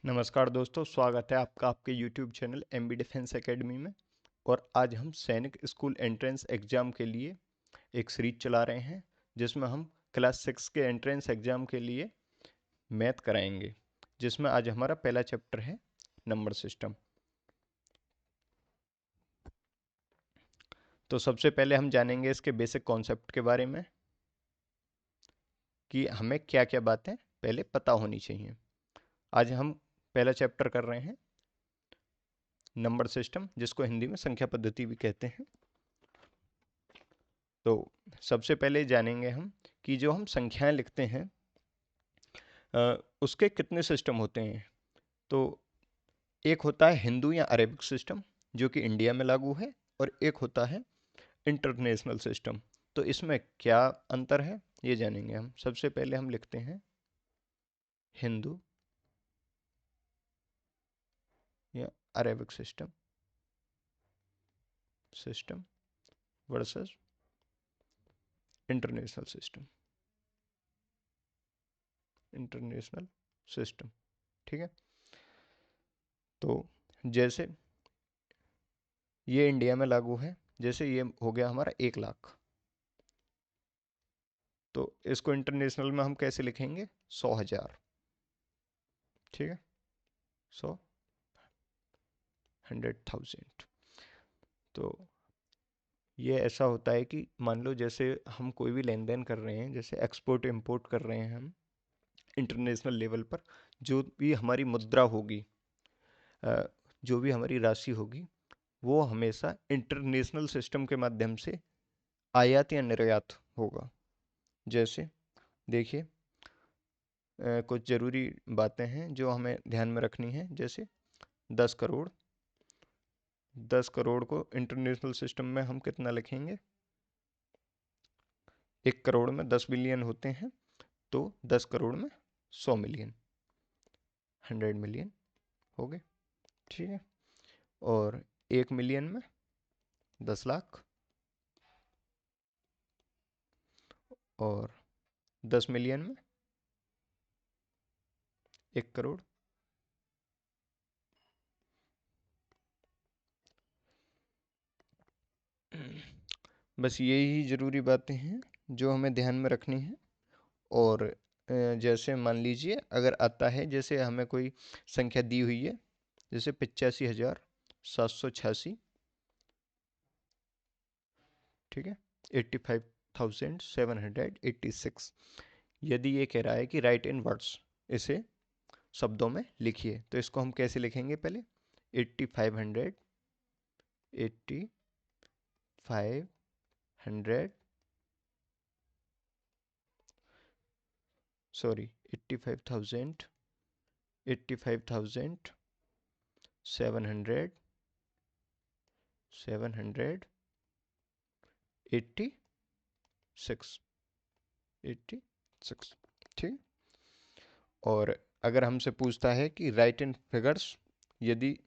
नमस्कार दोस्तों, स्वागत है आपका आपके YouTube channel MB defence academy में। और आज हम सैनिक स्कूल एंट्रेंस एग्ज़ाम के लिए एक सीरीज चला रहे हैं जिसमें हम क्लास 6 के एंट्रेंस एग्ज़ाम के लिए मैथ कराएंगे, जिसमें आज हमारा पहला चैप्टर है नंबर सिस्टम। तो सबसे पहले हम जानेंगे इसके बेसिक कॉन्सेप्ट के बारे में कि हमें क्या क्या बातें पहले पता होनी चाहिए। आज हम पहला चैप्टर कर रहे हैं नंबर सिस्टम, जिसको हिंदी में संख्या पद्धति भी कहते हैं। तो सबसे पहले जानेंगे हम कि जो हम संख्याएं लिखते हैं उसके कितने सिस्टम होते हैं। तो एक होता है हिंदू या अरेबिक सिस्टम, जो कि इंडिया में लागू है, और एक होता है इंटरनेशनल सिस्टम। तो इसमें क्या अंतर है ये जानेंगे हम। सबसे पहले हम लिखते हैं हिंदू या Arabic system system versus international system international system. ठीक है। तो जैसे ये इंडिया में लागू है, जैसे ये हो गया हमारा 1 लाख, तो इसको इंटरनेशनल में हम कैसे लिखेंगे? 100,000। ठीक है, 100, 100,000। तो ये ऐसा होता है कि मान लो जैसे हम कोई भी लेन देन कर रहे हैं, जैसे एक्सपोर्ट इंपोर्ट कर रहे हैं हम इंटरनेशनल लेवल पर, जो भी हमारी मुद्रा होगी, जो भी हमारी राशि होगी, वो हमेशा इंटरनेशनल सिस्टम के माध्यम से आयात या निर्यात होगा। जैसे देखिए, कुछ ज़रूरी बातें हैं जो हमें ध्यान में रखनी है। जैसे 10 करोड़, 10 करोड़ को इंटरनेशनल सिस्टम में हम कितना लिखेंगे? 1 करोड़ में 10 बिलियन होते हैं, तो 10 करोड़ में 100 मिलियन, 100 मिलियन हो गए। ठीक है। और 1 मिलियन में 10 लाख, और 10 मिलियन में 1 करोड़। बस यही ज़रूरी बातें हैं जो हमें ध्यान में रखनी है। और जैसे मान लीजिए अगर आता है, जैसे हमें कोई संख्या दी हुई है, जैसे 85,786। ठीक है, 85,786। यदि ये कह रहा है कि राइट इन वर्ड्स, इसे शब्दों में लिखिए, तो इसको हम कैसे लिखेंगे? पहले 8500, 8500, सॉरी 85,000, 85,700, 786, 86। ठीक। और अगर हमसे पूछता है कि राइट इन फिगर्स, यदि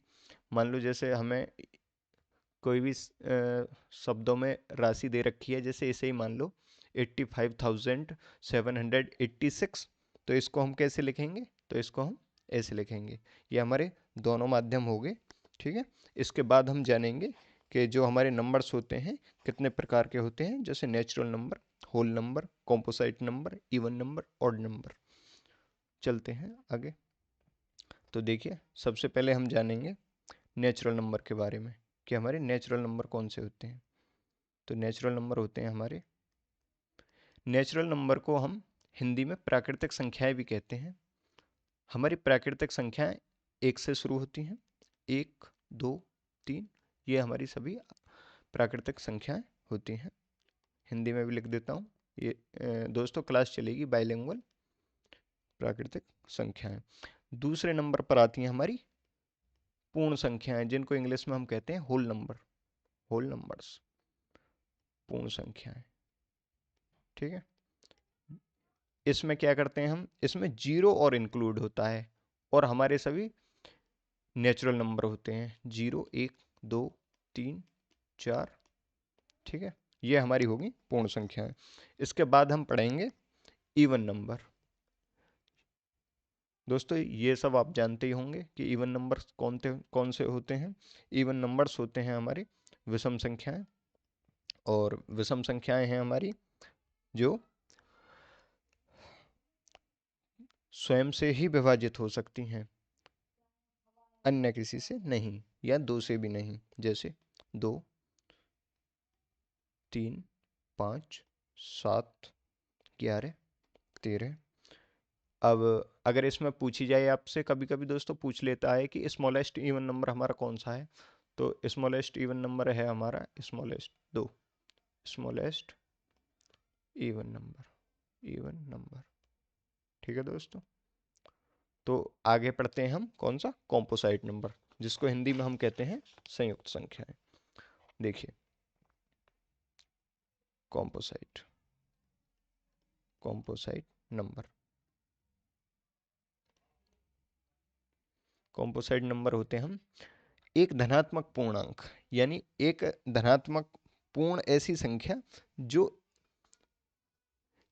मान लो जैसे हमें कोई भी शब्दों में राशि दे रखी है, जैसे इसे ही मान लो 85,786, तो इसको हम कैसे लिखेंगे? तो इसको हम ऐसे लिखेंगे। ये हमारे दोनों माध्यम हो गए। ठीक है। इसके बाद हम जानेंगे कि जो हमारे नंबर्स होते हैं कितने प्रकार के होते हैं, जैसे natural number, whole number, composite number, even number, odd number. चलते हैं आगे। तो देखिए, सबसे पहले हम जानेंगे नेचुरल नंबर के बारे में कि हमारे नेचुरल नंबर कौन से होते हैं। तो नेचुरल नंबर होते हैं हमारे, नेचुरल नंबर को हम हिंदी में प्राकृतिक संख्याएं भी कहते हैं। हमारी प्राकृतिक संख्याएं 1 से शुरू होती हैं। 1, 2, 3, ये हमारी सभी प्राकृतिक संख्याएं होती हैं। हिंदी में भी लिख देता हूँ ये। दोस्तों, क्लास चलेगी बाइलिंगुअल, प्राकृतिक संख्याएं। दूसरे नंबर पर आती हैं हमारी पूर्ण संख्याएं, जिनको इंग्लिश में हम कहते हैं होल नंबर, होल नंबर्स, पूर्ण संख्याएं। ठीक है। इसमें क्या करते हैं हम? इसमें जीरो और इंक्लूड होता है, और हमारे सभी नेचुरल नंबर होते हैं। 0, 1, 2, 3, 4। ठीक है, ये हमारी होगी पूर्ण संख्याएं। इसके बाद हम पढ़ेंगे इवन नंबर। दोस्तों ये सब आप जानते ही होंगे कि इवन नंबर्स कौन से होते हैं। इवन नंबर्स होते हैं हमारी विषम संख्याएं, और विषम संख्याएं हैं हमारी जो स्वयं से ही विभाजित हो सकती हैं, अन्य किसी से नहीं, या दो से भी नहीं। जैसे 2, 3, 5, 7, 11, 13। अब अगर इसमें पूछी जाए आपसे, कभी कभी दोस्तों पूछ लेता है कि स्मॉलेस्ट इवन नंबर हमारा कौन सा है, तो स्मॉलेस्ट इवन नंबर है हमारा स्मॉलेस्ट 2, स्मॉलेस्ट इवन नंबर। ठीक है दोस्तों। तो आगे पढ़ते हैं हम कौन सा, कॉम्पोसाइट नंबर, जिसको हिंदी में हम कहते हैं संयुक्त संख्याएं। देखिए कॉम्पोसाइट कॉम्पोसाइट नंबर। कॉम्पोसाइट नंबर होते हैं हम एक धनात्मक पूर्णांक, यानी एक धनात्मक पूर्ण ऐसी संख्या जो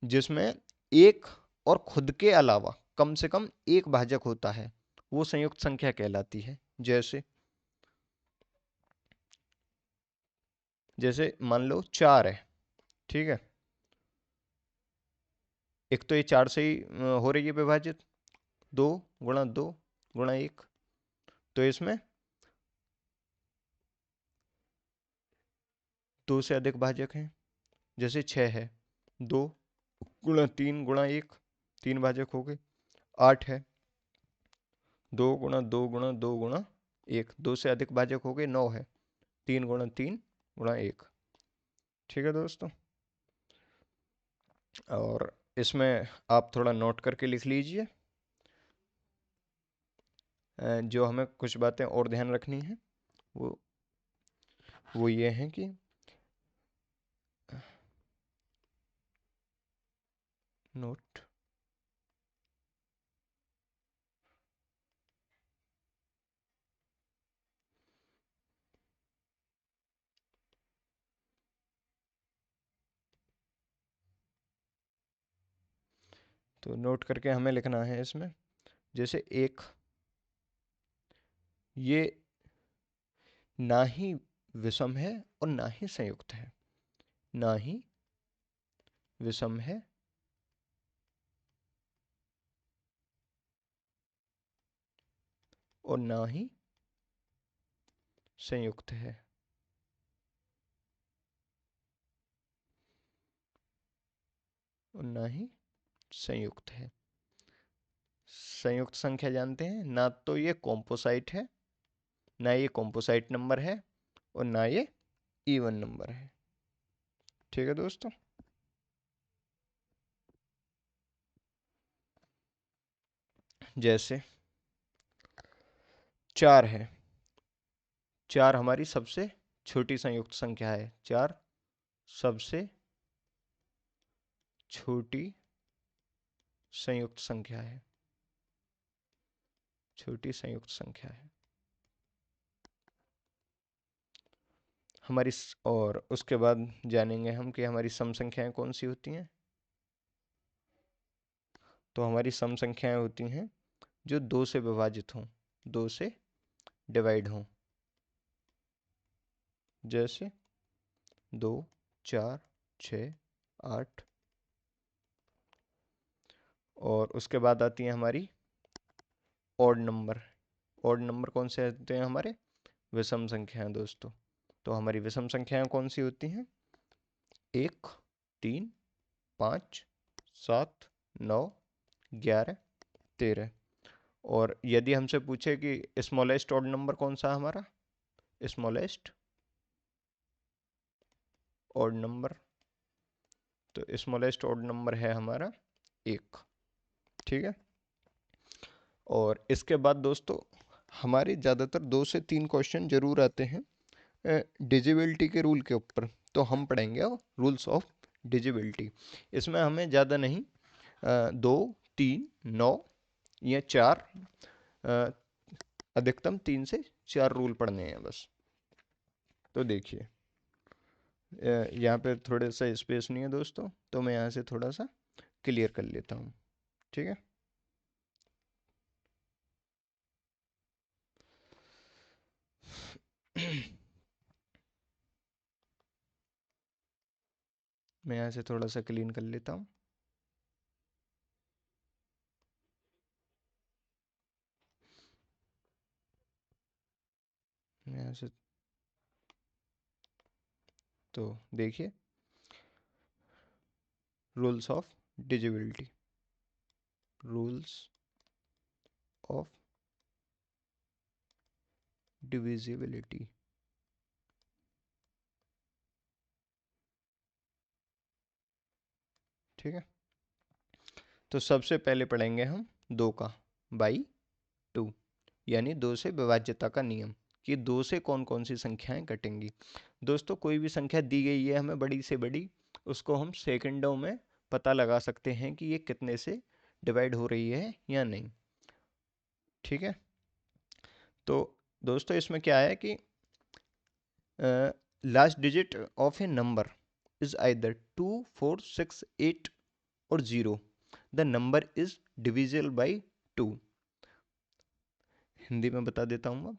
जिसमें एक और खुद के अलावा कम से कम एक भाजक होता है, वो संयुक्त संख्या कहलाती है। जैसे जैसे मान लो 4 है, ठीक है। एक तो ये 4 से ही हो रही है विभाजित, 2 × 2 × 1, तो इसमें 2 से अधिक भाजक हैं। जैसे 6 है, 2 × 3 × 1, 3 भाजक हो गए। 8 है, 2 × 2 × 2 × 1, 2 से अधिक भाजक हो गए। 9 है, 3 × 3 × 1। ठीक है दोस्तों। और इसमें आप थोड़ा नोट करके लिख लीजिए, जो हमें कुछ बातें और ध्यान रखनी है वो ये है कि नोट तो नोट करके हमें लिखना है इसमें। जैसे एक, ये ना ही विषम है और ना ही संयुक्त है, ना ही विषम है और ना ही संयुक्त है। और ना ही संयुक्त है। संयुक्त संख्या जानते हैं ना, तो ये कॉम्पोसाइट है, ना ये कॉम्पोसाइट नंबर है, और ना ये इवन नंबर है। ठीक है दोस्तों। जैसे 4 है, 4 हमारी सबसे छोटी संयुक्त संख्या है। 4 सबसे छोटी संयुक्त संख्या है, छोटी संयुक्त संख्या है हमारी। और उसके बाद जानेंगे हम कि हमारी सम संख्याएं कौन सी होती हैं। तो हमारी सम संख्याएं होती हैं जो 2 से विभाजित हों, 2 से डिवाइड हों। जैसे 2, 4, 6, 8। और उसके बाद आती है हमारी ऑड नंबर। ऑड नंबर कौन से होते हैं हमारे, विषम संख्याएं दोस्तों। तो हमारी विषम संख्याएं कौन सी होती हैं, 1, 3, 5, 7, 9, 11, 13। और यदि हमसे पूछे कि स्मॉलेस्ट ऑड नंबर कौन सा है हमारा, स्मॉलेस्ट ऑड नंबर, तो स्मॉलेस्ट ऑड नंबर है हमारा 1। ठीक है। और इसके बाद दोस्तों हमारे ज़्यादातर 2 से 3 क्वेश्चन जरूर आते हैं डिजिबिलिटी के रूल के ऊपर। तो हम पढ़ेंगे रूल्स ऑफ डिजिबिलिटी। इसमें हमें ज़्यादा नहीं 2, 3, 9 या 4, अधिकतम 3 से 4 रूल पढ़ने हैं बस। तो देखिए यहाँ पे थोड़े सा स्पेस नहीं है दोस्तों, तो मैं यहाँ से थोड़ा सा क्लियर कर लेता हूँ। ठीक है। मैं यहाँ से थोड़ा सा क्लीन कर लेता हूँ। यहाँ से तो देखिए, rules of divisibility, rules of divisibility. ठीक है, तो सबसे पहले पढ़ेंगे हम दो का बाई टू, यानी दो से विभाज्यता का नियम, कि दो से कौन कौन सी संख्याएं कटेंगी। दोस्तों कोई भी संख्या दी गई है हमें बड़ी से बड़ी, उसको हम सेकंडों में पता लगा सकते हैं कि ये कितने से डिवाइड हो रही है या नहीं। ठीक है, तो दोस्तों इसमें क्या है कि last digit of a number is either 2, 4, 6, 8 और 0, the number is divisible by 2। Hindi में बता देता हूँ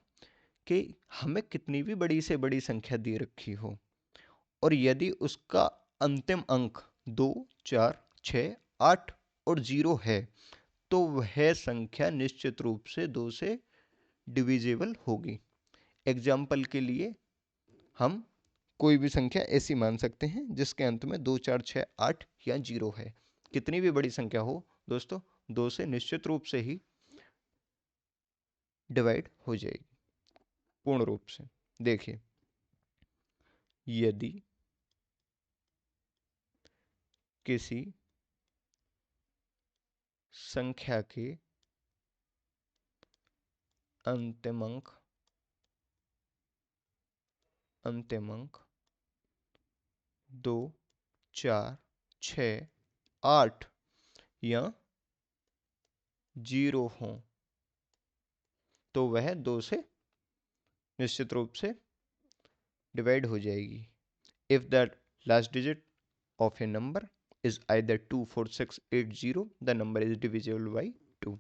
कि हमें कितनी भी बड़ी से बड़ी संख्या दे रखी हो और यदि उसका अंतिम अंक 2, 4, 6, 8 और 0 है, तो वह संख्या निश्चित रूप से 2 से डिविजिबल होगी। एग्जाम्पल के लिए हम कोई भी संख्या ऐसी मान सकते हैं जिसके अंत में 2, 4, 6, 8 या 0 है। कितनी भी बड़ी संख्या हो दोस्तों, 2 से निश्चित रूप से ही डिवाइड हो जाएगी पूर्ण रूप से। देखिए, यदि किसी संख्या के अंतिम अंक 2, 4, 6, 8 या 0 हों, तो वह 2 से निश्चित रूप से डिवाइड हो जाएगी। If the last digit of a number is either 2, 4, 6, 8, 0, the number is divisible by 2।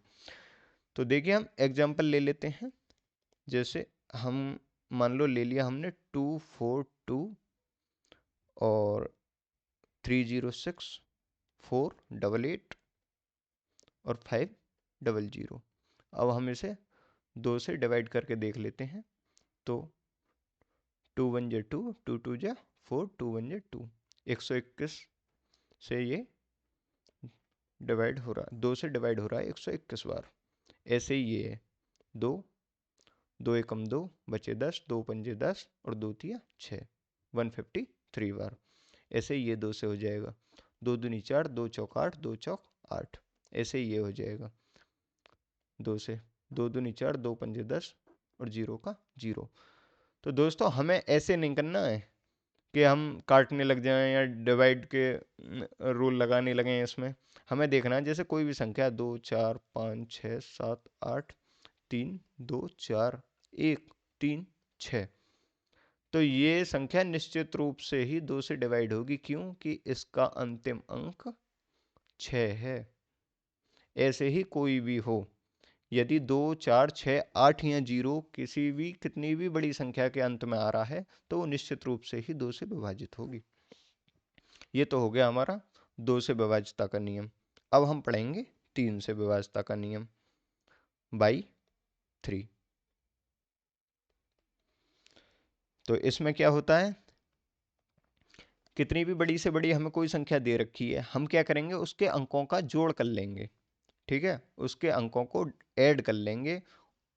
तो देखिए हम एग्जाम्पल ले लेते हैं। जैसे हम मान लो ले लिया हमने 2, 4, 2 और 3, 0, 6, 4, 8, 8 और 5, 0, 0। अब हम इसे 2 से डिवाइड करके देख लेते हैं। तो 2, 1 जा 2, 2, 2 जा 4, 2, 1 जा 2, 121 से ये डिवाइड हो रहा है, 2 से डिवाइड हो रहा है 121 बार। ऐसे ही ये है 2, 2 एकम 2 बचे 10, 2 पंजे 10 और 2 तिया 6, 153 बार। ऐसे ही ये 2 से हो जाएगा, 2 दूनी 4, 2 चौक 8, 2 चौक 8। ऐसे ही ये हो जाएगा 2 से, 2 दूनी 4, 2 पंजे 10 और 0 का 0। तो दोस्तों हमें ऐसे नहीं करना है कि हम काटने लग जाएं या डिवाइड के रूल लगाने लगें इसमें। हमें देखना है जैसे कोई भी संख्या 2, 4, 5, 6, 7, 8, 3, 2, 4, 1, 3, 6, तो ये संख्या निश्चित रूप से ही 2 से डिवाइड होगी, क्योंकि इसका अंतिम अंक 6 है। ऐसे ही कोई भी हो, यदि 2, 4, 6, 8 या 0 किसी भी कितनी भी बड़ी संख्या के अंत में आ रहा है, तो वो निश्चित रूप से ही 2 से विभाजित होगी। ये तो हो गया हमारा 2 से विभाज्यता का नियम। अब हम पढ़ेंगे 3 से विभाज्यता का नियम बाई 3। तो इसमें क्या होता है, कितनी भी बड़ी से बड़ी हमें कोई संख्या दे रखी है, हम क्या करेंगे उसके अंकों का जोड़ कर लेंगे। ठीक है, उसके अंकों को ऐड कर लेंगे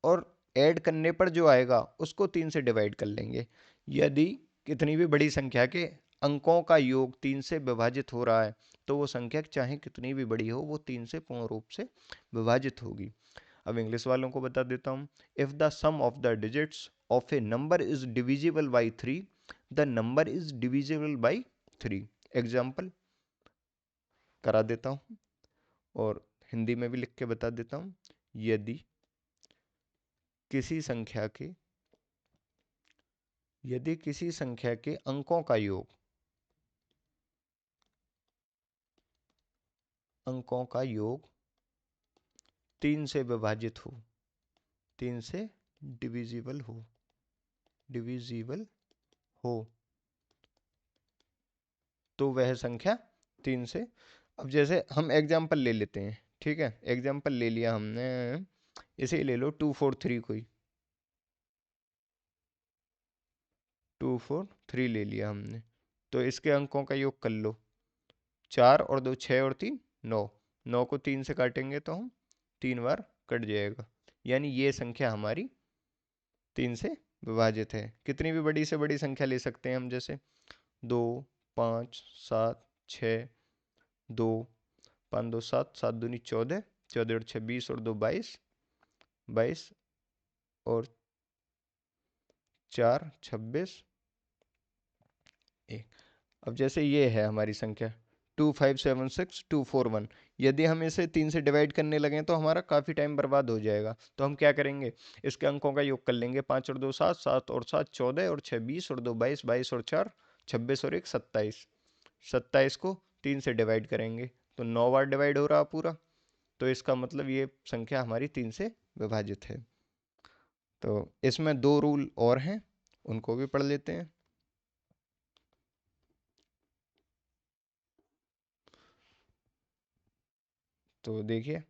और ऐड करने पर जो आएगा उसको 3 से डिवाइड कर लेंगे। यदि कितनी भी बड़ी संख्या के अंकों का योग 3 से विभाजित हो रहा है, तो वो संख्या चाहे कितनी भी बड़ी हो वो 3 से पूर्ण रूप से विभाजित होगी। अब इंग्लिश वालों को बता देता हूँ। If the sum of the digits of a number is divisible by 3, the number is divisible by 3। Example करा देता हूँ और हिंदी में भी लिख के बता देता हूँ। यदि किसी संख्या के अंकों का योग 3 से विभाजित हो, 3 से डिविजिबल हो, तो वह संख्या 3 से। अब जैसे हम एग्जाम्पल ले लेते हैं, ठीक है, एग्जाम्पल ले लिया हमने, इसे ले लो 243, कोई 243 ले लिया हमने। तो इसके अंकों का योग कर लो, 4 और 2 6 और 3 9, 9 को 3 से काटेंगे तो हम 3 बार कट जाएगा, यानी ये संख्या हमारी 3 से विभाजित है। कितनी भी बड़ी से बड़ी संख्या ले सकते हैं हम, जैसे 2 5 7 6, 2 5 2 7, 7 दूनी 14, 14 और 6 20 और 2 22, 22 और 4 26, 1। अब जैसे ये है हमारी संख्या 2576241, यदि हम इसे 3 से डिवाइड करने लगें तो हमारा काफ़ी टाइम बर्बाद हो जाएगा। तो हम क्या करेंगे, इसके अंकों का योग कर लेंगे, 5 और 2 7, 7 और 7 14 और 6 20 और 2 22, 22 और 4 26 और 1 27, 27 को 3 से डिवाइड करेंगे तो 9 बार डिवाइड हो रहा पूरा। तो इसका मतलब ये संख्या हमारी 3 से विभाजित है। तो इसमें 2 रूल और हैं, उनको भी पढ़ लेते हैं। तो देखिए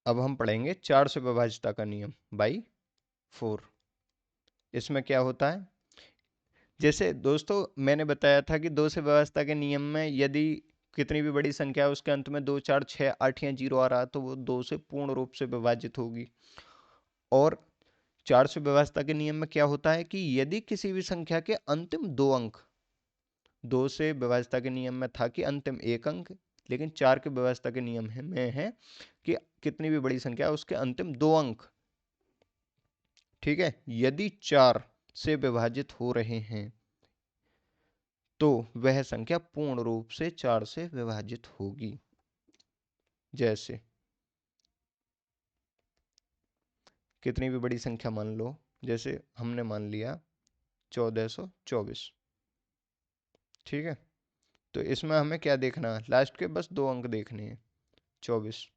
अब हम पढ़ेंगे 4 से विभाज्यता का नियम बाई 4। इसमें क्या होता है, जैसे दोस्तों मैंने बताया था कि 2 से विभाज्यता के नियम में यदि कितनी भी बड़ी संख्या है उसके अंत में 2 4 6 8 या 0 आ रहा तो वो 2 से पूर्ण रूप से विभाजित होगी। और 4 से विभाज्यता के नियम में क्या होता है कि यदि किसी भी संख्या के अंतिम 2 अंक, 2 से विभाज्यता के नियम में था कि अंतिम 1 अंक, लेकिन 4 के विभाज्यता के नियम में है कि कितनी भी बड़ी संख्या उसके अंतिम 2 अंक, ठीक है, यदि 4 से विभाजित हो रहे हैं तो वह संख्या पूर्ण रूप से 4 से विभाजित होगी। जैसे कितनी भी बड़ी संख्या मान लो, जैसे हमने मान लिया 1424, ठीक है, तो इसमें हमें क्या देखना है, लास्ट के बस 2 अंक देखने हैं, 24,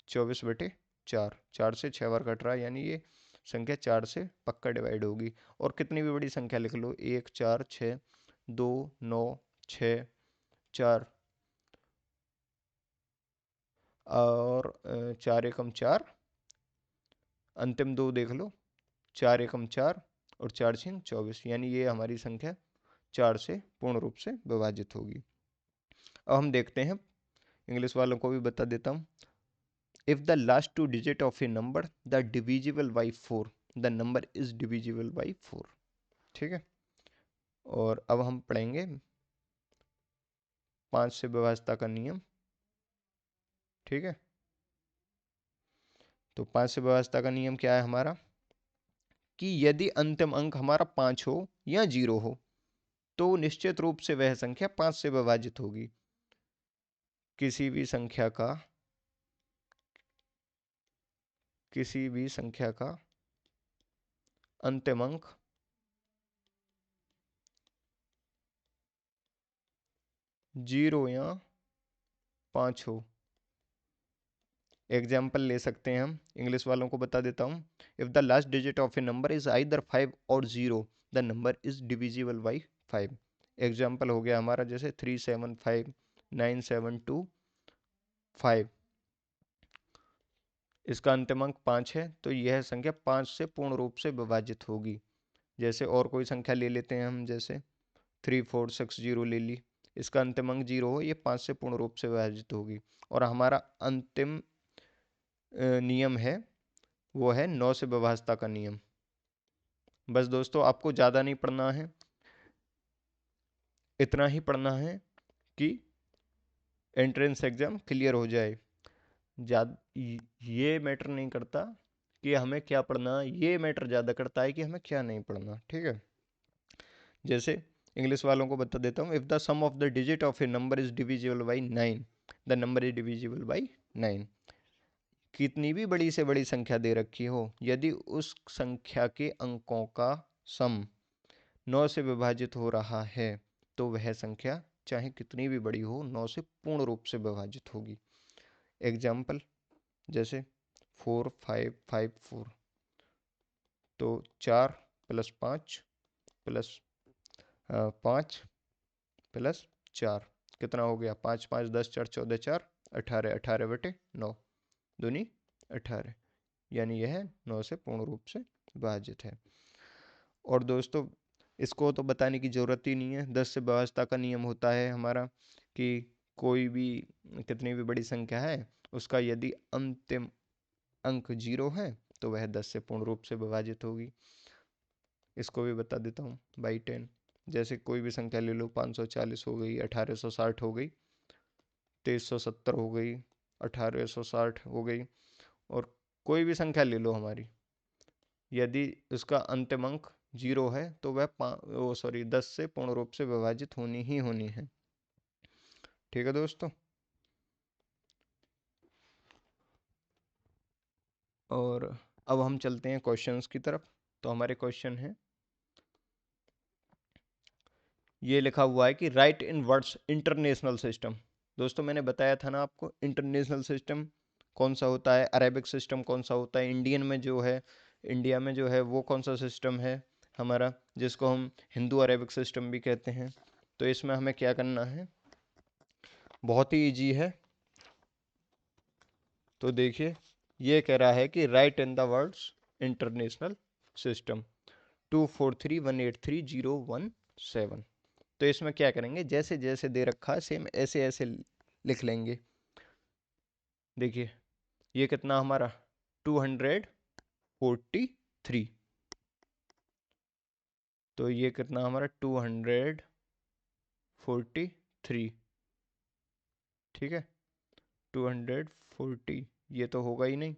24 बटे 4, 4 से 6 बार कट रहा है, यानी ये संख्या 4 से पक्का डिवाइड होगी। और कितनी भी बड़ी संख्या लिख लो, 1 4 6 2 9 6 4 और 4 एकम 4, अंतिम 2 देख लो, 4 एकम 4 और 4 छीन 24, यानी ये हमारी संख्या 4 से पूर्ण रूप से विभाजित होगी। अब हम देखते हैं, इंग्लिश वालों को भी बता देता हूँ, if the last 2 digit of a number the divisible by 4 the number is divisible by 4, ठीक है। और अब हम पढ़ेंगे 5 से विभाज्यता का नियम, ठीक है। तो 5 से विभाज्यता का नियम क्या है हमारा, कि यदि अंतिम अंक हमारा 5 हो या 0 हो तो निश्चित रूप से वह संख्या 5 से विभाजित होगी। किसी भी संख्या का, किसी भी संख्या का अंतिम अंक 0 या 5 हो। एग्जाम्पल ले सकते हैं हम, इंग्लिश वालों को बता देता हूँ, if the last digit of a number is either 5 और 0 the number is divisible by 5। Example हो गया हमारा जैसे 375 972 5, इसका अंतिम अंक 5 है तो यह संख्या 5 से पूर्ण रूप से विभाजित होगी। जैसे और कोई संख्या ले लेते हैं हम, जैसे 3460 ले ली, इसका अंतिम अंक 0 हो, ये 5 से पूर्ण रूप से विभाजित होगी। और हमारा अंतिम नियम है वो है 9 से विभाज्यता का नियम। बस दोस्तों आपको ज़्यादा नहीं पढ़ना है, इतना ही पढ़ना है कि एंट्रेंस एग्जाम क्लियर हो जाए। ये मैटर नहीं करता कि हमें क्या पढ़ना, ये मैटर ज़्यादा करता है कि हमें क्या नहीं पढ़ना, ठीक है। जैसे इंग्लिश वालों को बता देता हूँ, if the sum of the digit of a number is divisible by 9 the number is divisible by 9। कितनी भी बड़ी से बड़ी संख्या दे रखी हो, यदि उस संख्या के अंकों का सम 9 से विभाजित हो रहा है तो वह संख्या चाहे कितनी भी बड़ी हो 9 से पूर्ण रूप से विभाजित होगी। एग्जाम्पल जैसे 4554, तो 4 प्लस 5 प्लस 5 प्लस 4, कितना हो गया? 5 5 10 4 14 4 18, 18/9 दूनी 18, यानी यह 9 से पूर्ण रूप से विभाजित है। और दोस्तों इसको तो बताने की ज़रूरत ही नहीं है, 10 से विभाज्यता का नियम होता है हमारा कि कोई भी कितनी भी बड़ी संख्या है उसका यदि अंतिम अंक 0 है तो वह 10 से पूर्ण रूप से विभाजित होगी। इसको भी बता देता हूँ बाई 10। जैसे कोई भी संख्या ले लो, 540 हो गई, 1860 हो गई, 2370 हो गई, 1860 हो गई, और कोई भी संख्या ले लो हमारी, यदि उसका अंतिम अंक 0 है तो वह 10 से पूर्ण रूप से विभाजित होनी ही होनी है। ठीक है दोस्तों। और अब हम चलते हैं क्वेश्चंस की तरफ। तो हमारे क्वेश्चन है, ये लिखा हुआ है कि राइट इन वर्ड्स इंटरनेशनल सिस्टम। दोस्तों मैंने बताया था ना आपको, इंटरनेशनल सिस्टम कौन सा होता है, अरेबिक सिस्टम कौन सा होता है, इंडियन में जो है, इंडिया में जो है वो कौन सा सिस्टम है हमारा, जिसको हम हिंदू अरेबिक सिस्टम भी कहते हैं। तो इसमें हमें क्या करना है, बहुत ही इजी है। तो देखिए ये कह रहा है कि right in the words international system 243183017। तो इसमें क्या करेंगे, जैसे जैसे दे रखा है सेम ऐसे ऐसे लिख लेंगे। देखिए ये कितना हमारा 243, तो ये कितना हमारा 243, ठीक है। 240 ये तो होगा ही नहीं,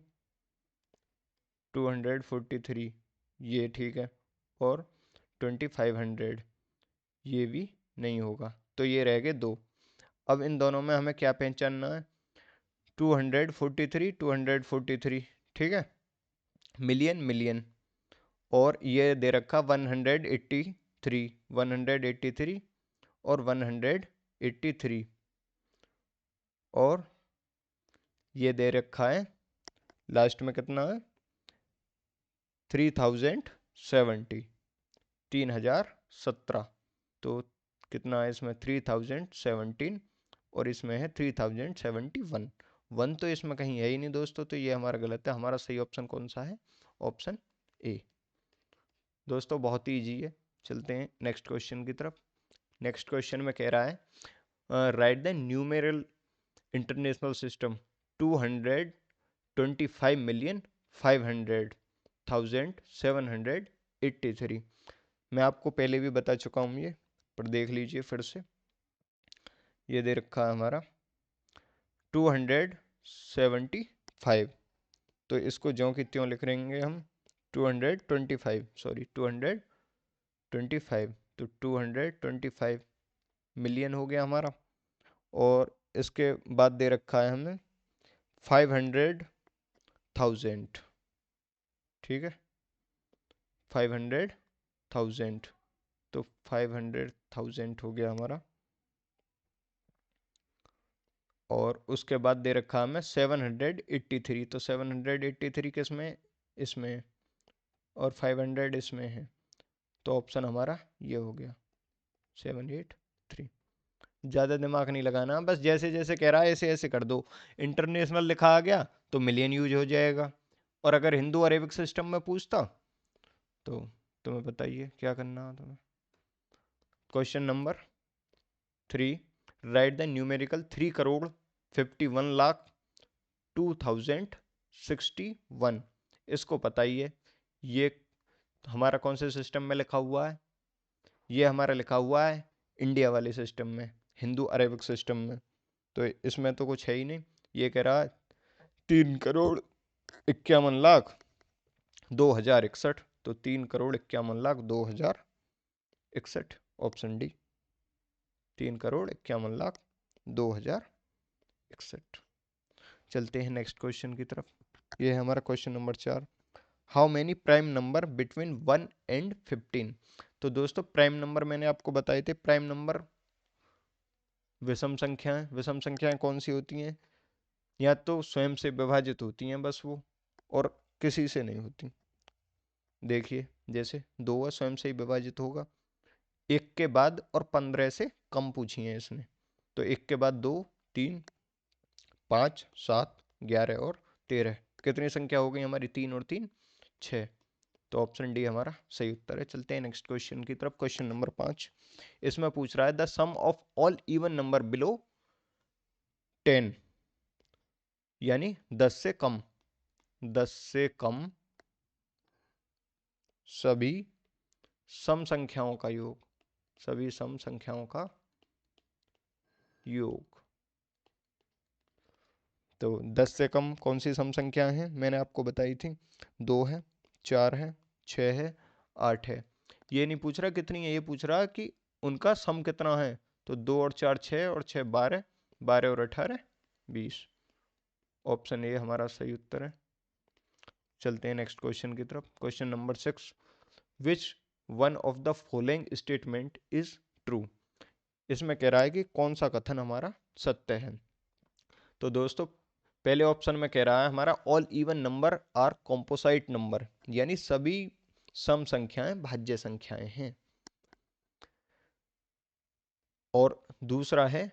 243 ये ठीक है, और 2500 ये भी नहीं होगा, तो ये रह गए दो। अब इन दोनों में हमें क्या पहचानना है, 243 ठीक है, मिलियन मिलियन, और ये दे रखा 183 और 183, और ये दे रखा है लास्ट में कितना है 3070, 3017। तो कितना है इसमें 3017, और इसमें है 3071। वन तो इसमें कहीं है ही नहीं दोस्तों, तो ये हमारा गलत है। हमारा सही ऑप्शन कौन सा है, ऑप्शन ए। दोस्तों बहुत ही ईजी है। चलते हैं नेक्स्ट क्वेश्चन की तरफ। नेक्स्ट क्वेश्चन में कह रहा है right the numeral international system 225,500,783। मैं आपको पहले भी बता चुका हूँ ये, पर देख लीजिए फिर से। ये दे रखा है हमारा 275, तो इसको ज्यों की त्यों लिख लेंगे हम 225, सॉरी 225, तो 225 मिलियन हो गया हमारा। और इसके बाद दे रखा है हमें 500,000, ठीक है, 500,000, तो 500,000 हो गया हमारा। और उसके बाद दे रखा हमें 783, तो 783 किस में, इसमें, और 500 इसमें है, तो ऑप्शन हमारा ये हो गया 783। ज़्यादा दिमाग नहीं लगाना, बस जैसे जैसे कह रहा है ऐसे ऐसे कर दो। इंटरनेशनल लिखा आ गया तो मिलियन यूज हो जाएगा, और अगर हिंदू अरेबिक सिस्टम में पूछता तो तुम्हें बताइए क्या करना है तुम्हें। Question number 3, right the numerical 3,51,02,061। इसको बताइए ये हमारा कौन से सिस्टम में लिखा हुआ है, ये हमारा लिखा हुआ है इंडिया वाले सिस्टम में, हिंदू अरेबिक सिस्टम में। तो इसमें तो कुछ है ही नहीं। ये कह रहा है 3,51,02,061, तो 3,51,02,061, ऑप्शन डी, 3,51,02,061। चलते हैं नेक्स्ट क्वेश्चन की तरफ। ये है हमारा question number 4, how many prime number between 1 and 15। तो दोस्तों प्राइम नंबर मैंने आपको बताए थे, प्राइम नंबर विषम संख्याएं। विषम संख्याएं कौन सी होती हैं, या तो स्वयं से विभाजित होती हैं बस वो, और किसी से नहीं होती। देखिए जैसे 2 है स्वयं से ही विभाजित होगा, 1 के बाद और 15 से कम पूछी है इसने, तो 1 के बाद 2, 3, 5, 7, 11 और 13, कितनी संख्या हो गई हमारी? 3 और 3 6। तो ऑप्शन डी हमारा सही उत्तर है। चलते हैं नेक्स्ट क्वेश्चन की तरफ। क्वेश्चन नंबर 5, इसमें पूछ रहा है the sum of all even number below 10, यानी 10 से कम, 10 से कम सभी सम संख्याओं का योग, सभी सम संख्याओं का योग। तो 10 से कम कौन सी सम संख्याएं हैं? मैंने आपको बताई थी, 2 है, 4 है, 6 है, 8 है। ये नहीं पूछ रहा कितनी है, ये पूछ रहा कि उनका सम कितना है। तो 2 और 4 6 और 6 12, 12 और 18 20। ऑप्शन ए हमारा सही उत्तर है। चलते हैं नेक्स्ट क्वेश्चन की तरफ। Question number 6, which one of the following statement is true. इसमें कह रहा है कि कौन सा कथन हमारा सत्य है। तो दोस्तों पहले ऑप्शन में कह रहा है हमारा all even number are composite number, यानी सभी सम संख्याएं भाज्य संख्याएं हैं। और दूसरा है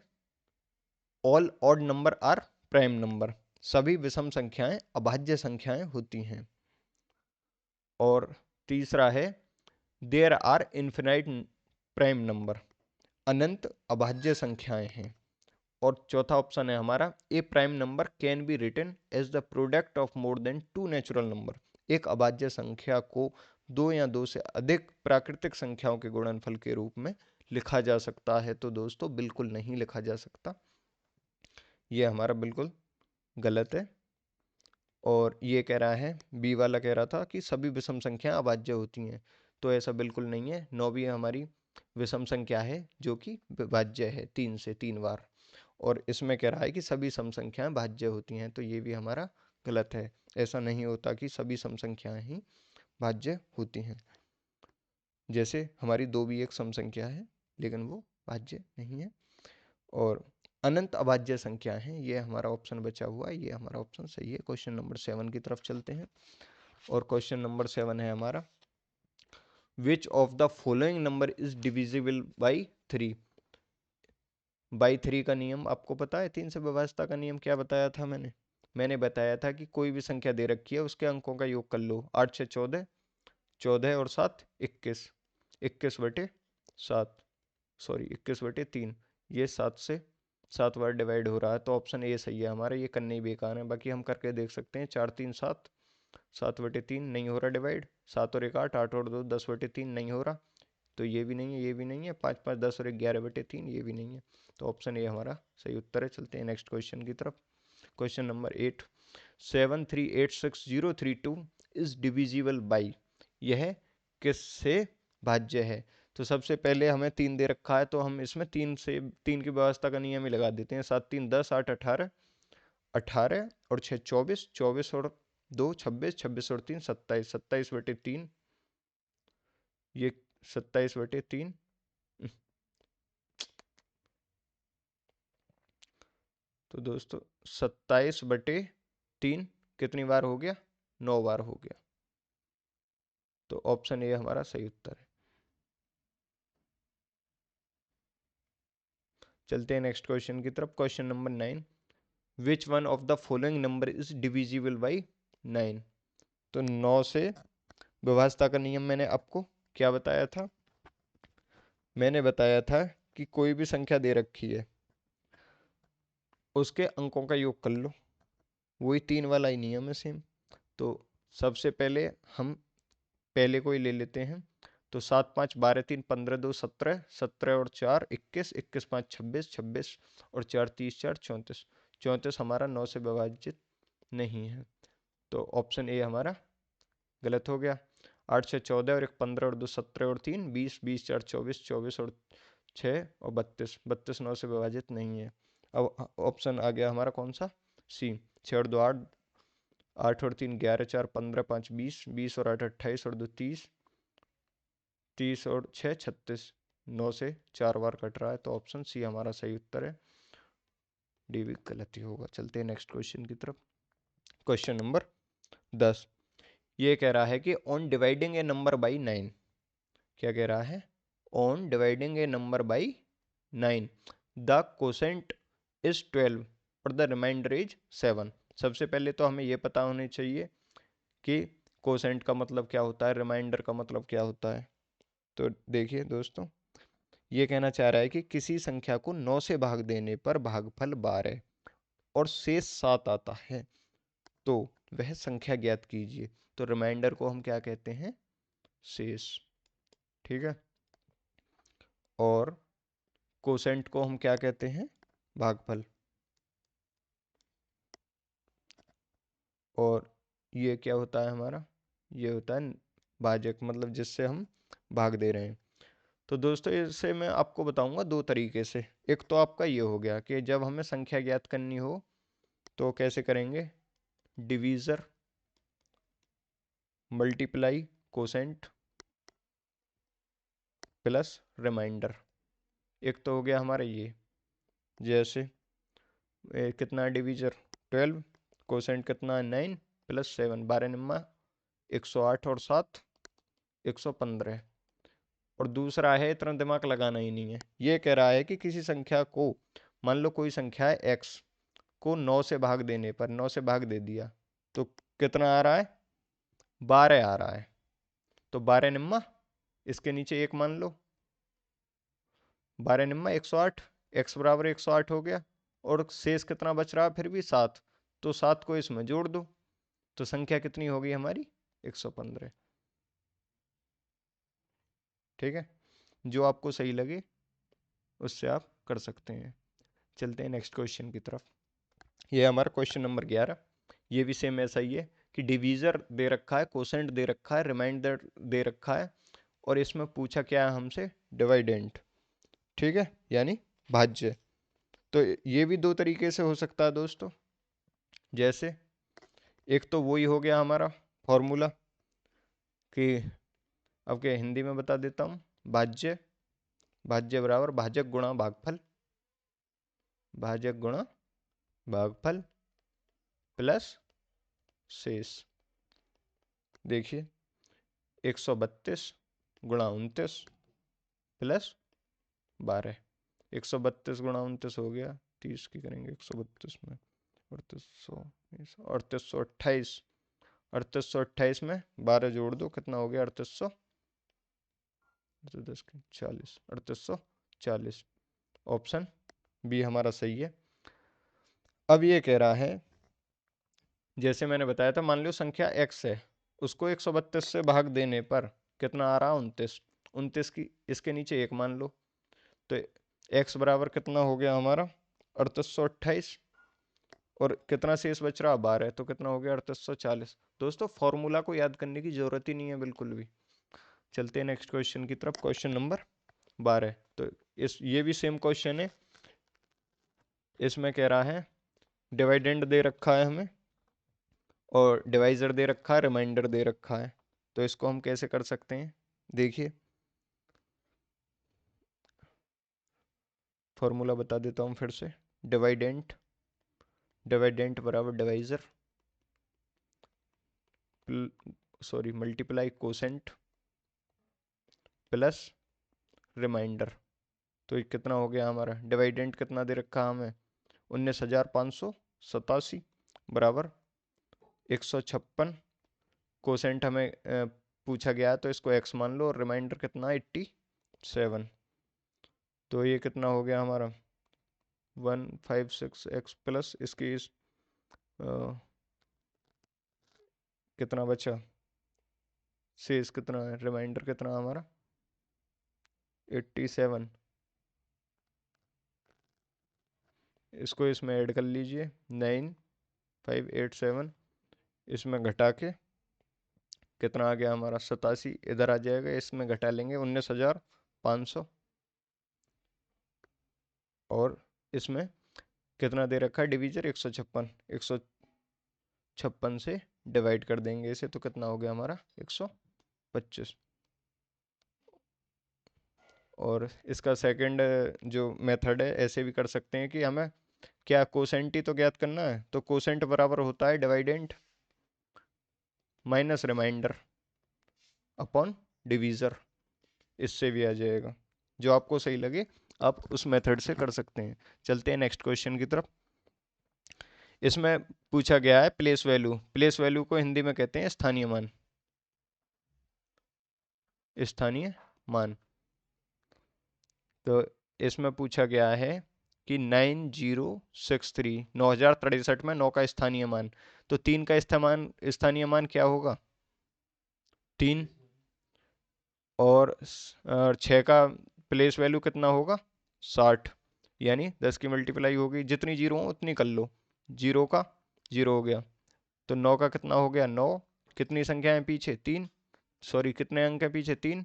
all odd number are prime number, सभी विषम संख्याएं अभाज्य संख्याएं होती हैं। और तीसरा है there are infinite prime number, अनंत अभाज्य संख्याएं हैं। और चौथा ऑप्शन है हमारा a prime number can be written as the product of more than 2 natural number, एक अभाज्य संख्या को 2 या 2 से अधिक प्राकृतिक संख्याओं के गुणनफल के रूप में लिखा जा सकता है। तो दोस्तों बिल्कुल नहीं लिखा जा सकता, ये हमारा बिल्कुल गलत है। और ये कह रहा है, बी वाला कह रहा था कि सभी विषम संख्याएं अभाज्य होती हैं, तो ऐसा बिल्कुल नहीं है। 9 भी हमारी विषम संख्या है जो कि विभाज्य है 3 से 3 बार। और इसमें कह रहा है कि सभी सम संख्याएं भाज्य होती हैं, तो ये भी हमारा गलत है। ऐसा नहीं होता कि सभी सम संख्याएं ही भाज्य होती हैं। जैसे हमारी 2 भी एक सम संख्या है लेकिन वो भाज्य नहीं है। और अनंत अभाज्य संख्या है, ये हमारा ऑप्शन बचा हुआ है, ये हमारा ऑप्शन सही है। क्वेश्चन नंबर 7 की तरफ चलते हैं। और क्वेश्चन नंबर 7 है हमारा which of the following number is divisible by 3। By 3 का नियम आपको पता है, 3 से विभाज्यता का नियम क्या बताया था मैंने बताया था कि कोई भी संख्या दे रखी है उसके अंकों का योग कर लो। 8 से 14, 14 और 7 21, 21 बटे 7, सॉरी 21 बटे 3, ये 7 से 7 बार डिवाइड हो रहा है। तो ऑप्शन ए सही है हमारा, ये करने ही बेकार है। बाकी हम करके देख सकते हैं, 4 3 7, 7 बटे 3 नहीं हो रहा डिवाइड, 7 और 1 8, 8 और 2 10 बटे 3 नहीं हो रहा, तो ये भी नहीं है, ये भी नहीं है, 5 5 10 और 11 बटे 3 ये भी नहीं है। तो ऑप्शन ए हमारा सही उत्तर है। चलते हैं नेक्स्ट क्वेश्चन की तरफ। Question number 8, 7386032 is divisible by, यह किससे भाज्य है? तो सबसे पहले हमें 3 दे रखा है, तो हम इसमें 3 की व्यवस्था का नियम ही लगा देते हैं। 7 3 10, 8 18, 18 और 6 24, 24 और 2 26, 26 और 3 27, 27 बटे 3, ये 27 बटे 3, तो दोस्तों 27 बटे 3 कितनी बार हो गया? 9 बार हो गया। तो ऑप्शन ए हमारा सही उत्तर है। चलते हैं नेक्स्ट क्वेश्चन की तरफ। Question number 9, which one of the following number is divisible by 9। तो 9 से विभाज्यता का नियम मैंने आपको क्या बताया था? मैंने बताया था कि कोई भी संख्या दे रखी है उसके अंकों का योग कर लो, वही 3 वाला ही नियम है सेम। तो सबसे पहले हम पहले को ही ले लेते हैं। तो 7 5 12 3 15 2 17, 17 और 4 21, 21 5 26, 26 और 4 30, 4 34, 34 हमारा 9 से विभाजित नहीं है। तो ऑप्शन ए हमारा गलत हो गया। 8 से 14 और 1 15 और 2 17 और 3 20, 20 4 24, 24 और 6 और 32, 32 9 से विभाजित नहीं है। अब ऑप्शन आ गया हमारा कौन सा? सी। 6 और 2 8, 8 और 3 11, 4 15, 5 20, 20 और 8 28 और 2 30, 30 और 6 36, 9 से 4 बार कट रहा है। तो ऑप्शन सी हमारा सही उत्तर है, डी भी गलत ही होगा। चलते हैं नेक्स्ट क्वेश्चन की तरफ। क्वेश्चन नंबर 10, ये कह रहा है कि on dividing A number by 9, क्या कह रहा है, on dividing A number by 9 the quotient is 12 और द रिमाइंडर इज 7। सबसे पहले तो हमें ये पता होनी चाहिए कि कोसेंट का मतलब क्या होता है, रिमाइंडर का मतलब क्या होता है। तो देखिए दोस्तों, ये कहना चाह रहा है कि किसी संख्या को 9 से भाग देने पर भागफल 12 और शेष 7 आता है, तो वह संख्या ज्ञात कीजिए। तो रिमाइंडर को हम क्या कहते हैं, शेष, ठीक है, और कोसेंट को हम क्या कहते हैं, भागफल। और ये क्या होता है हमारा, ये होता है भाजक, मतलब जिससे हम भाग दे रहे हैं। तो दोस्तों इससे मैं आपको बताऊंगा दो तरीके से। एक तो आपका ये हो गया कि जब हमें संख्या ज्ञात करनी हो तो कैसे करेंगे, divisor multiply quotient plus remainder. एक तो हो गया हमारा ये, जैसे कितना डिवीज़र 12, कोसेंट कितना 9 प्लस 7, 12 निम्मा 108 और 7 115। और दूसरा है, इतना दिमाग लगाना ही नहीं है, ये कह रहा है कि किसी संख्या को, मान लो कोई संख्या है एक्स को 9 से भाग देने पर, 9 से भाग दे दिया तो कितना आ रहा है, 12 आ रहा है। तो 12 निम्मा, इसके नीचे एक मान लो, 12 निम्मा 108, एक्स बराबर 108 हो गया, और शेष कितना बच रहा है फिर भी 7, तो 7 को इसमें जोड़ दो, तो संख्या कितनी होगी हमारी, 115। ठीक है, जो आपको सही लगे उससे आप कर सकते हैं। चलते हैं नेक्स्ट क्वेश्चन की तरफ। ये हमारा क्वेश्चन नंबर 11। ये भी सेम ऐसा ही है कि डिवीज़र दे रखा है, कोसेंट दे रखा है, रिमाइंडर दे रखा है, और इसमें पूछा क्या है हमसे, डिवाइडेंट, ठीक है, यानी भाज्य। तो ये भी दो तरीके से हो सकता है दोस्तों, जैसे एक तो वही हो गया हमारा फॉर्मूला कि, अब क्या हिंदी में बता देता हूँ, भाज्य, भाज्य बराबर भाजक गुणा भागफल, भाजक गुणा भागफल प्लस शेष। देखिए 132 गुणा 29 प्लस 12, 132 गुणा 29 हो गया 30 की करेंगे 132 में, 3828, 3828 में 12 जोड़ दो, कितना हो गया 3800, 10 की 40, 3840। ऑप्शन बी हमारा सही है। अब ये कह रहा है, जैसे मैंने बताया था, मान लो संख्या x है, उसको 132 से भाग देने पर कितना आ रहा है 29, 29 की इसके नीचे एक मान लो, तो x बराबर कितना हो गया हमारा 3828, और कितना शेष बच रहा 12, तो कितना हो गया 3840। दोस्तों फॉर्मूला को याद करने की जरूरत ही नहीं है बिल्कुल भी। चलते हैं नेक्स्ट क्वेश्चन की तरफ, क्वेश्चन नंबर 12। तो ये भी सेम क्वेश्चन है, इसमें कह रहा है डिवाइडेंड दे रखा है हमें, और डिवाइजर दे रखा है, रिमाइंडर दे रखा है। तो इसको हम कैसे कर सकते हैं, देखिए फॉर्मूला बता देता हूँ फिर से, डिवाइडेंट, डिवाइडेंट बराबर divisor, sorry multiply quotient plus remainder. तो ये कितना हो गया हमारा, डिवाइडेंट कितना दे रखा हमें 19,587 बराबर 156, कोसेंट हमें पूछा गया है तो इसको x मान लो, और रिमाइंडर कितना 87। तो ये कितना हो गया हमारा 156x प्लस इसकी कितना बचा, शेष कितना है, रिमाइंडर कितना हमारा 87, इसको इसमें ऐड कर लीजिए 9587, इसमें घटा के कितना आ गया हमारा 87, इधर आ जाएगा, इसमें घटा लेंगे 19,500, और इसमें कितना दे रखा है डिवीजर 156, 156 से डिवाइड कर देंगे इसे, तो कितना हो गया हमारा 125। और इसका सेकंड जो मेथड है, ऐसे भी कर सकते हैं कि हमें क्या कोसेंट ही तो ज्ञात करना है, तो कोसेंट बराबर होता है डिवाइडेंट, माइनस रिमाइंडर अपॉन डिवीज़र, इससे भी आ जाएगा। जो आपको सही लगे आप उस मेथड से कर सकते हैं। चलते हैं नेक्स्ट क्वेश्चन की तरफ। इसमें पूछा गया है प्लेस वैल्यू। प्लेस वैल्यू को हिंदी में कहते हैं स्थानीय मान। स्थानीय मान। तो इसमें पूछा गया है कि 9063 9063 में 9 का स्थानीय मान, तो 3 का स्थानीय मान क्या होगा? 3। और 6 का प्लेस वैल्यू कितना होगा? 60। यानी 10 की मल्टीप्लाई होगी, जितनी जीरो हो उतनी कर लो। जीरो का जीरो हो गया, तो 9 का कितना हो गया? 9। कितनी संख्या है पीछे? 3। सॉरी, कितने अंक है पीछे? 3।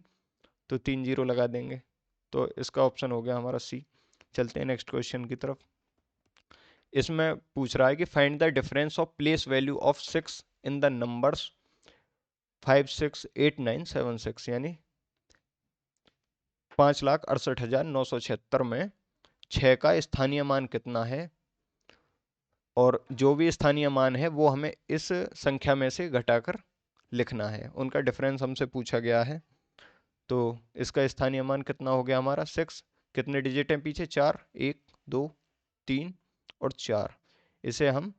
तो 3 जीरो लगा देंगे, तो इसका ऑप्शन हो गया हमारा सी। चलते हैं नेक्स्ट क्वेश्चन की तरफ। इसमें पूछ रहा है कि find the difference of place value of 6 in the numbers 5 6 8 9 7 6, यानी 5,68,976 में 6 का स्थानीय मान कितना है, और जो भी स्थानीय मान है वो हमें इस संख्या में से घटाकर लिखना है। उनका डिफरेंस हमसे पूछा गया है। तो इसका स्थानीय मान कितना हो गया हमारा? 6। कितने डिजिट हैं पीछे? 4। 1 2 3 और 4। इसे हम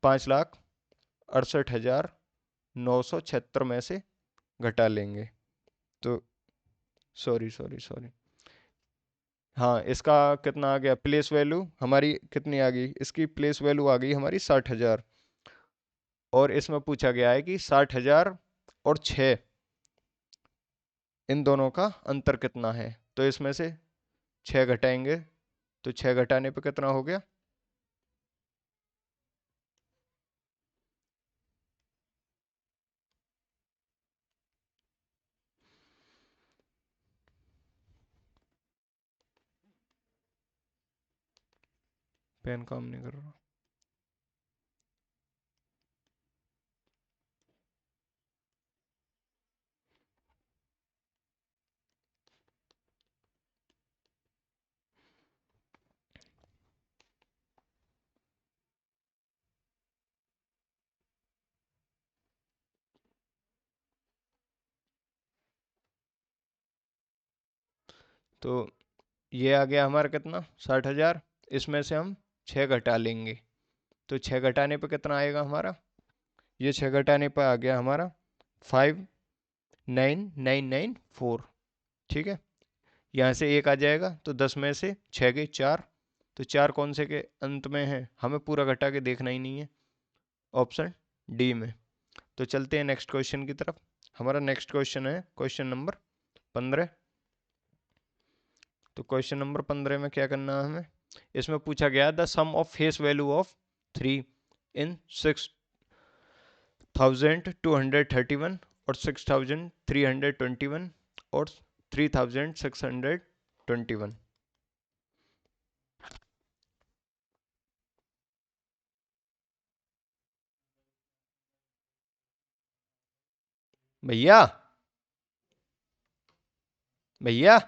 5,68,976 में से घटा लेंगे। तो सॉरी सॉरी सॉरी, हाँ, इसका कितना आ गया? प्लेस वैल्यू हमारी कितनी आ गई? इसकी प्लेस वैल्यू आ गई हमारी 60,000। और इसमें पूछा गया है कि 60,000 और 6, इन दोनों का अंतर कितना है। तो इसमें से 6 घटाएंगे, तो 6 घटाने पे कितना हो गया? पेन काम नहीं कर रहा। तो ये आ गया हमारा कितना? 60,000। इसमें से हम 6 घटा लेंगे, तो 6 घटाने पे कितना आएगा हमारा? ये 6 घटाने पे आ गया हमारा 5,9,994। ठीक है, यहाँ से एक आ जाएगा, तो 10 में से 6 गए 4। तो 4 कौन से के अंत में है? हमें पूरा घटा के देखना ही नहीं है, ऑप्शन डी में। तो चलते हैं नेक्स्ट क्वेश्चन की तरफ। हमारा नेक्स्ट क्वेश्चन है क्वेश्चन नंबर 15। तो क्वेश्चन नंबर 15 में क्या करना है हमें? इसमें पूछा गया the sum of face value of 3 in 6,231 और 6,321 और 3,621। भैया, भैया,